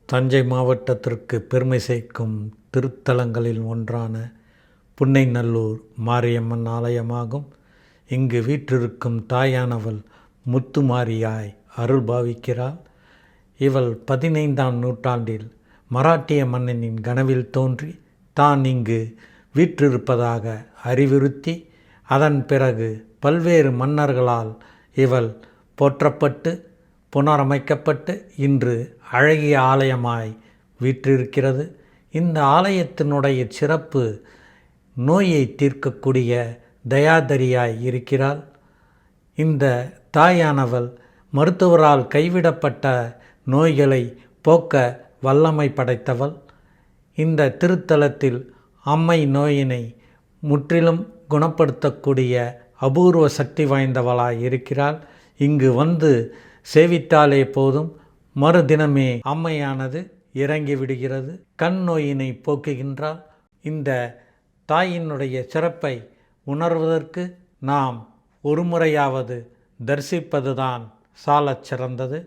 தஞ்சை மாவட்டத்திற்கு பெருமை சேர்க்கும் திருத்தலங்களில் ஒன்றான புன்னைநல்லூர் மாரியம்மன் ஆலயமாகும். இங்கு வீற்றிருக்கும் தாயானவள் முத்துமாரியாய் அருள் பாவிக்கிறாள். இவள் 15ஆம் நூற்றாண்டில் மராட்டிய மன்னனின் கனவில் தோன்றி தான் இங்கு வீற்றிருப்பதாக அறிவுறுத்தி, அதன் பிறகு பல்வேறு மன்னர்களால் இவள் போற்றப்பட்டு புனரமைக்கப்பட்டு இன்று அழகிய ஆலயமாய் வீற்றிருக்கிறது. இந்த ஆலயத்தினுடைய சிறப்பு, நோயை தீர்க்கக்கூடிய தயாதரியாய் இருக்கிறாள். இந்த தாயானவள் மருத்துவரால் கைவிடப்பட்ட நோய்களை போக்க வல்லமை படைத்தவள். இந்த திருத்தலத்தில் அம்மை நோயினை முற்றிலும் குணப்படுத்தக்கூடிய அபூர்வ சக்தி வாய்ந்தவளாய் இருக்கிறாள். இங்கு வந்து சேவித்தாலே போதும், மறுதினமே அம்மையானது இறங்கி விடுகிறது. கண் நோயினை போக்குகின்றாள். இந்த தாயினுடைய சிறப்பை உணர்வதற்கு நாம் ஒரு முறையாவது தரிசிப்பதுதான் சாலச் சிறந்தது.